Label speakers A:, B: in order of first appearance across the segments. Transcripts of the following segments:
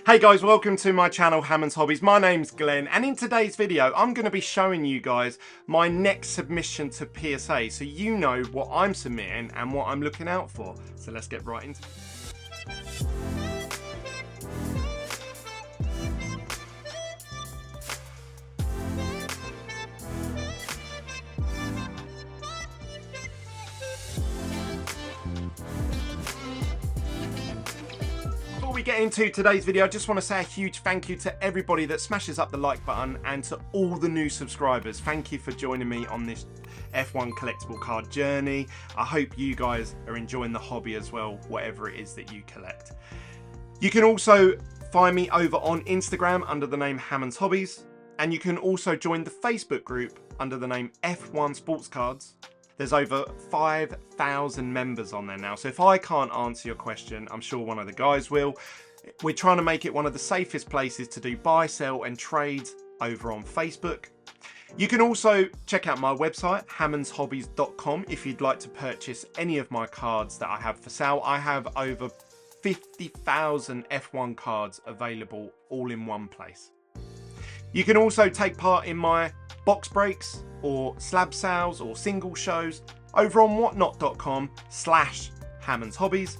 A: Hey guys, welcome to my channel Hammond's Hobbies. My name's Glenn, and in today's video I'm going to be showing you guys my next submission to PSA so you know what I'm submitting and what I'm looking out for. So let's get right into it. Before we get into today's video, I just want to say a huge thank you to everybody that smashes up the like button and to all the new subscribers. Thank you for joining me on this F1 collectible card journey. I hope you guys are enjoying the hobby as well, whatever it is that you collect. You can also find me over on Instagram under the name Hammond's Hobbies, and you can also join the Facebook group under the name F1 Sports Cards. There's over 5,000 members on there now, so if I can't answer your question, I'm sure one of the guys will. We're trying to make it one of the safest places to do buy, sell and trades over on Facebook. You can also check out my website, hammondshobbies.com, if you'd like to purchase any of my cards that I have for sale. I have over 50,000 F1 cards available all in one place. You can also take part in my box breaks or slab sales or single shows over on whatnot.com/hammondshobbies.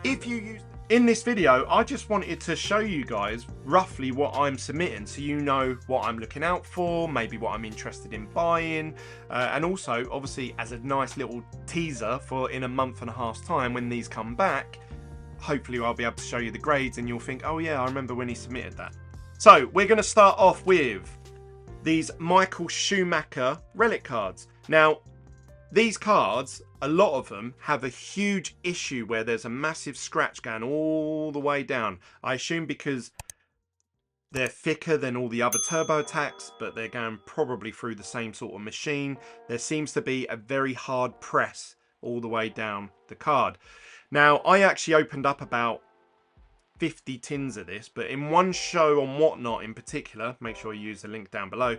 A: If you use in this video, I just wanted to show you guys roughly what I'm submitting so you know what I'm looking out for, maybe what I'm interested in buying, and also obviously as a nice little teaser for in a month and a half's time when these come back, hopefully I'll be able to show you the grades and you'll think, oh yeah, I remember when he submitted that. So we're going to start off with these Michael Schumacher relic cards. Now, these cards, a lot of them have a huge issue where there's a massive scratch going all the way down. I assume because they're thicker than all the other turbo attacks, but they're going probably through the same sort of machine. There seems to be a very hard press all the way down the card. Now, I actually opened up about 50 tins of this, but in one show on Whatnot in particular, make sure you use the link down below,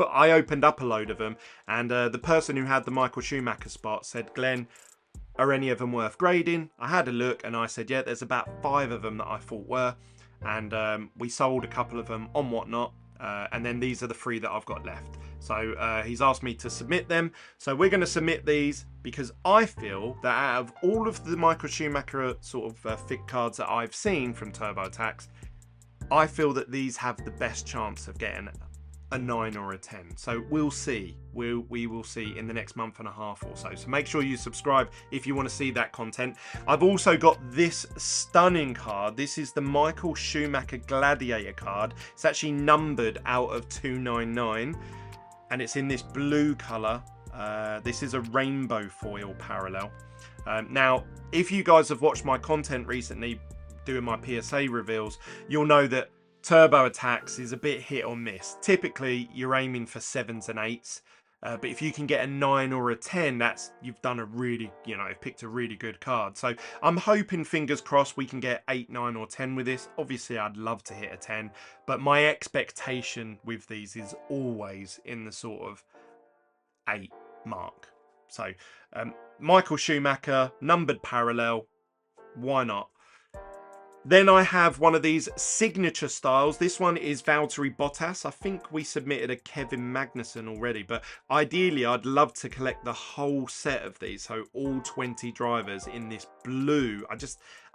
A: I opened up a load of them, and the person who had the Michael Schumacher spot said, Glenn, are any of them worth grading? I had a look and I said, yeah, there's about 5 of them that I thought were, and we sold a couple of them on Whatnot, and then these are the 3 that I've got left. So he's asked me to submit them, so we're going to submit these because I feel that out of all of the Michael Schumacher sort of thick cards that I've seen from TurboTax, I feel that these have the best chance of getting a 9 or a 10. So we'll see. We will see in the next month and a half or so. So make sure you subscribe if you want to see that content. I've also got this stunning card. This is the Michael Schumacher Gladiator card. It's actually numbered out of 299. And it's in this blue colour. This is a rainbow foil parallel. Now, if you guys have watched my content recently doing my PSA reveals, you'll know that Turbo Attacks is a bit hit or miss. Typically, you're aiming for 7s and 8s. But if you can get a 9 or a 10, you've done a really, you've picked a really good card. So I'm hoping, fingers crossed, we can get 8, 9 or 10 with this. Obviously, I'd love to hit a 10, but my expectation with these is always in the sort of 8 mark. So Michael Schumacher, numbered parallel, why not? Then I have one of these signature styles. This one is Valtteri Bottas. I think we submitted a Kevin Magnussen already, but ideally I'd love to collect the whole set of these. So all 20 drivers in this blue. I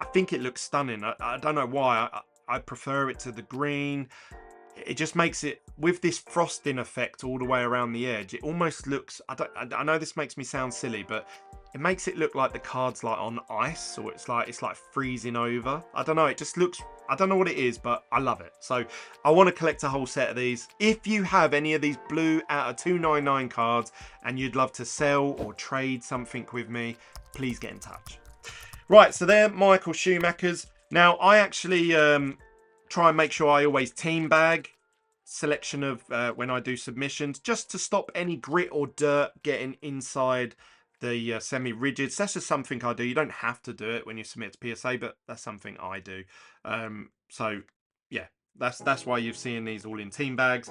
A: think it looks stunning. I don't know why. I prefer it to the green. It just makes it, with this frosting effect all the way around the edge, it almost looks, I know this makes me sound silly, but it makes it look like the card's like on ice, or it's like freezing over. I don't know, it just looks, I don't know what it is, but I love it. So I want to collect a whole set of these. If you have any of these blue out of 299 cards and you'd love to sell or trade something with me, please get in touch. Right, so they're Michael Schumacher's. Now I actually try and make sure I always team bag selection of when I do submissions, just to stop any grit or dirt getting inside the semi-rigids. That's just something I do. You don't have to do it when you submit to PSA, but that's something I do. So yeah, that's why you've seen these all in team bags.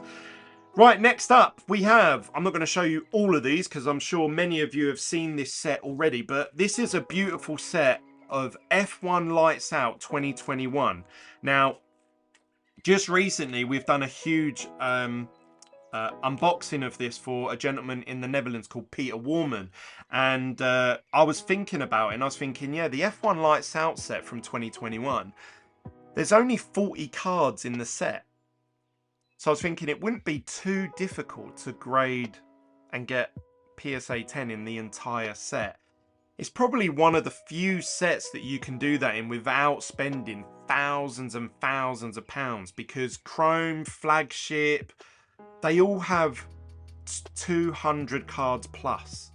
A: Right, next up we have, I'm not going to show you all of these because I'm sure many of you have seen this set already, but this is a beautiful set of F1 Lights Out 2021. Now, just recently we've done a huge unboxing of this for a gentleman in the Netherlands called Peter Warman, and I was thinking about it, and I was thinking, yeah, the F1 Lights Out set from 2021, there's only 40 cards in the set, so I was thinking it wouldn't be too difficult to grade and get PSA 10 in the entire set. It's probably one of the few sets that you can do that in without spending thousands and thousands of pounds, because Chrome, Flagship, they all have 200 cards plus.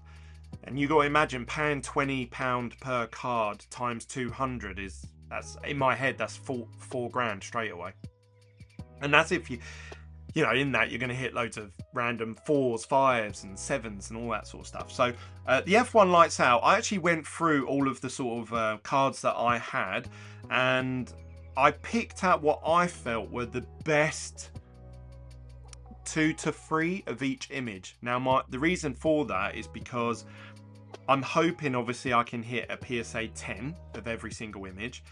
A: And you got to imagine paying £20 per card times 200 is, that's in my head, that's four grand straight away. And that's if you know, in that you're going to hit loads of random 4s, 5s and 7s and all that sort of stuff. So the F1 Lights Out, I actually went through all of the sort of cards that I had, and I picked out what I felt were the best 2 to 3 of each image. Now the reason for that is because I'm hoping obviously I can hit a PSA 10 of every single image.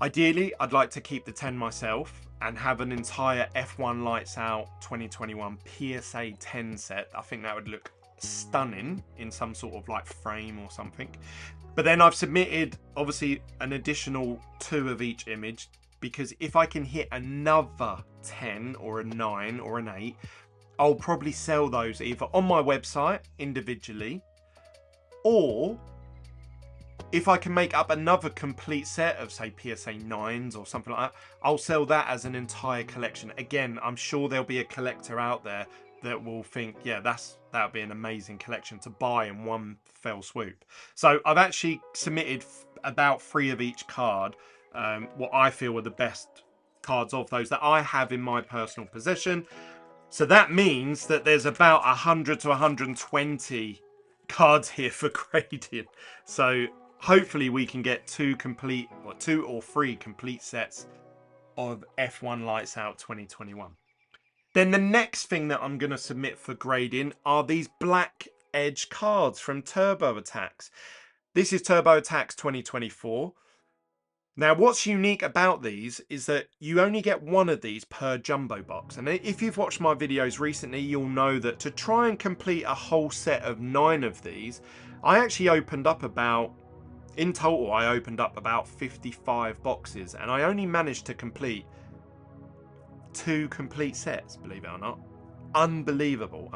A: Ideally, I'd like to keep the 10 myself and have an entire F1 Lights Out 2021 PSA 10 set. I think that would look stunning in some sort of like frame or something. But then I've submitted obviously an additional 2 of each image, because if I can hit another 10 or a 9 or an 8, I'll probably sell those either on my website individually, or if I can make up another complete set of, say, PSA 9s or something like that, I'll sell that as an entire collection. Again, I'm sure there'll be a collector out there that will think, yeah, that would be an amazing collection to buy in one fell swoop. So I've actually submitted about 3 of each card, what I feel are the best cards of those that I have in my personal possession. So that means that there's about 100 to 120 cards here for grading. So hopefully we can get 2 or 3 complete sets of F1 Lights Out 2021. Then the next thing that I'm going to submit for grading are these black edge cards from Turbo Attacks. This is Turbo Attacks 2024. Now, what's unique about these is that you only get 1 of these per jumbo box. And if you've watched my videos recently, you'll know that to try and complete a whole set of 9 of these, I actually opened up in total, I opened up about 55 boxes, and I only managed to complete 2 complete sets, believe it or not. Unbelievable.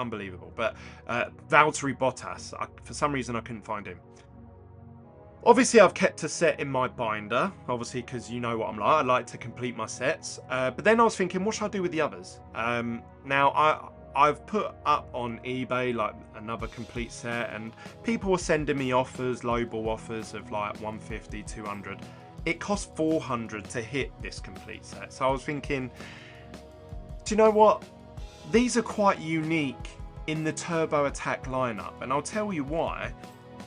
A: But Valtteri Bottas, for some reason I couldn't find him. Obviously, I've kept a set in my binder, obviously, because you know what I'm like. I like to complete my sets. But then I was thinking, what should I do with the others? Now, I've put up on eBay like another complete set, and people were sending me offers, lowball offers of like 150, 200. It cost 400 to hit this complete set. So I was thinking, do you know what? These are quite unique in the Turbo Attack lineup, and I'll tell you why.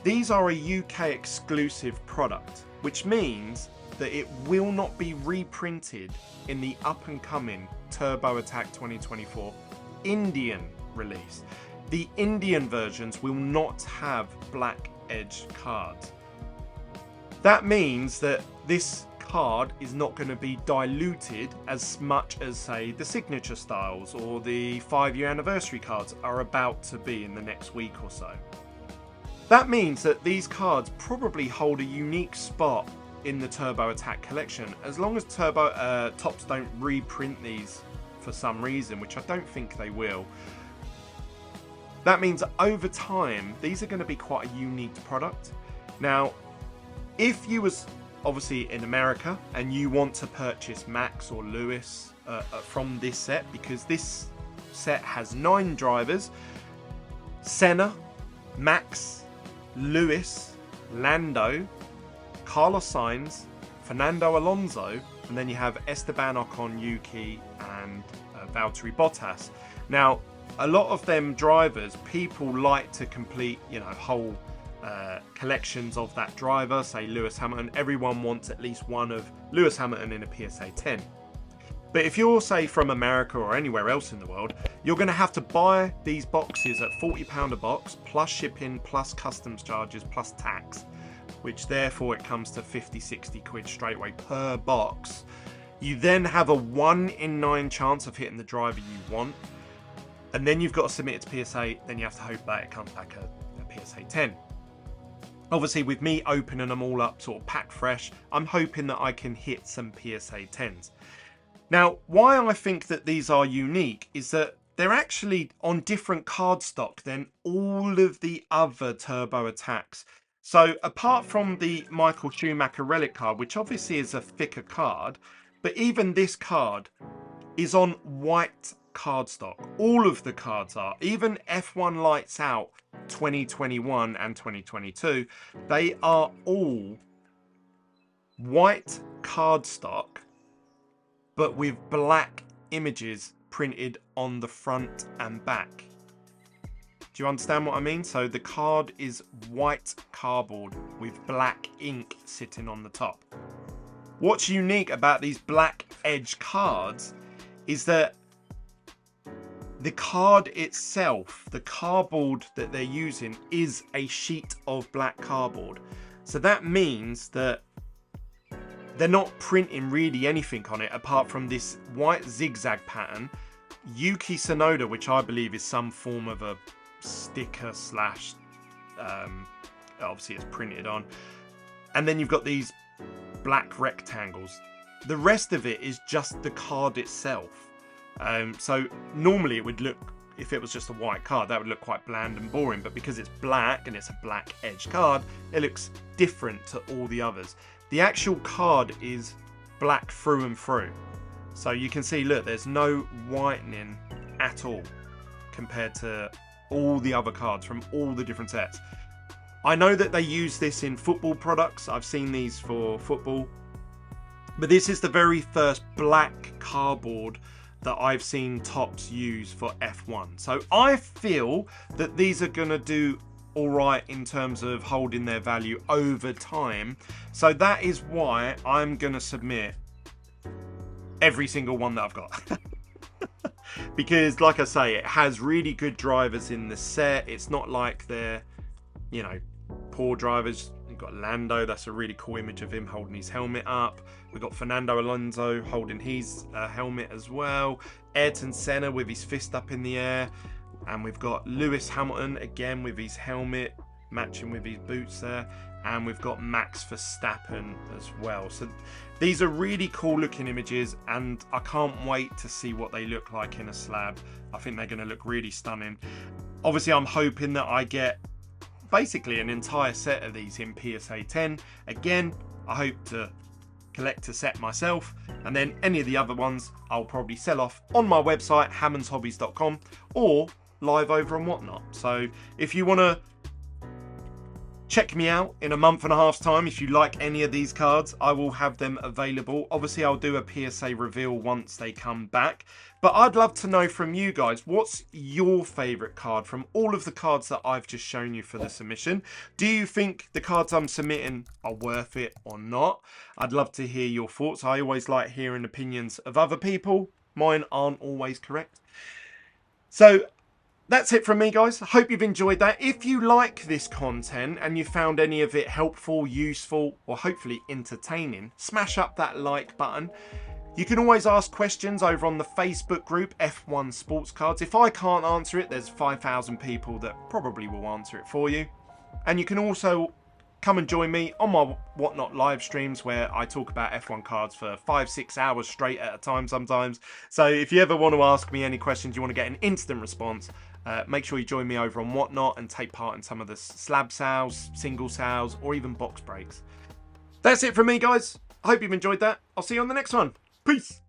A: These are a UK exclusive product, which means that it will not be reprinted in the up and coming Turbo Attack 2024 Indian release. The Indian versions will not have black edge cards. That means that this card is not going to be diluted as much as, say, the signature styles or the 5-year anniversary cards are about to be in the next week or so. That means that these cards probably hold a unique spot in the Turbo Attack collection, as long as Topps don't reprint these for some reason, which I don't think they will. That means that over time, these are going to be quite a unique product. Now, if you was obviously in America and you want to purchase Max or Lewis from this set, because this set has 9 drivers: Senna, Max, Lewis, Lando, Carlos Sainz, Fernando Alonso, and then you have Esteban Ocon, Yuki, and Valtteri Bottas. Now, a lot of them drivers, people like to complete, you know, whole collections of that driver. Say Lewis Hamilton, everyone wants at least one of Lewis Hamilton in a PSA 10. But if you're, say, from America or anywhere else in the world, you're going to have to buy these boxes at £40 a box, plus shipping, plus customs charges, plus tax, which therefore it comes to 50, 60 quid straight away per box. You then have a 1 in 9 chance of hitting the driver you want. And then you've got to submit it to PSA. Then you have to hope that it comes back a PSA 10. Obviously, with me opening them all up sort of packed fresh, I'm hoping that I can hit some PSA 10s. Now, why I think that these are unique is that they're actually on different cardstock than all of the other Turbo Attacks. So apart from the Michael Schumacher Relic card, which obviously is a thicker card, but even this card is on white cardstock. All of the cards are. Even F1 Lights Out 2021 and 2022, they are all white cardstock, but with black images printed on the front and back. Do you understand what I mean? So the card is white cardboard with black ink sitting on the top. What's unique about these black edge cards is that the card itself, the cardboard that they're using, is a sheet of black cardboard. So that means that they're not printing really anything on it apart from this white zigzag pattern, Yuki Tsunoda, which I believe is some form of a sticker slash, obviously it's printed on. And then you've got these black rectangles. The rest of it is just the card itself. So normally it would look, if it was just a white card, that would look quite bland and boring, but because it's black and it's a black edge card, it looks different to all the others. The actual card is black through and through. So you can see, look, there's no whitening at all compared to all the other cards from all the different sets. I know that they use this in football products. I've seen these for football, but this is the very first black cardboard that I've seen Topps use for F1. So I feel that these are going to do all right in terms of holding their value over time. So that is why I'm going to submit every single one that I've got. Because like I say, it has really good drivers in the set. It's not like they're, you know, poor drivers. You've got Lando, that's a really cool image of him holding his helmet up. We've got Fernando Alonso holding his helmet as well. Ayrton Senna with his fist up in the air. And we've got Lewis Hamilton again with his helmet matching with his boots there. And we've got Max Verstappen as well. So these are really cool looking images, and I can't wait to see what they look like in a slab. I think they're going to look really stunning. Obviously, I'm hoping that I get basically an entire set of these in PSA 10. Again, I hope to collect a set myself, and then any of the other ones I'll probably sell off on my website, hammondshobbies.com, or live over on Whatnot. So if you want to check me out in a month and a half's time, if you like any of these cards, I will have them available. Obviously, I'll do a PSA reveal once they come back. But I'd love to know from you guys, what's your favourite card from all of the cards that I've just shown you for the submission? Do you think the cards I'm submitting are worth it or not? I'd love to hear your thoughts. I always like hearing opinions of other people. Mine aren't always correct. So that's it from me, guys. I hope you've enjoyed that. If you like this content and you found any of it helpful, useful, or hopefully entertaining, smash up that like button. You can always ask questions over on the Facebook group, F1 Sports Cards. If I can't answer it, there's 5,000 people that probably will answer it for you. And you can also come and join me on my Whatnot live streams, where I talk about F1 cards for 5-6 hours straight at a time sometimes. So if you ever want to ask me any questions, you want to get an instant response, make sure you join me over on Whatnot and take part in some of the slab sales, single sales, or even box breaks. That's it from me, guys. I hope you've enjoyed that. I'll see you on the next one. Peace.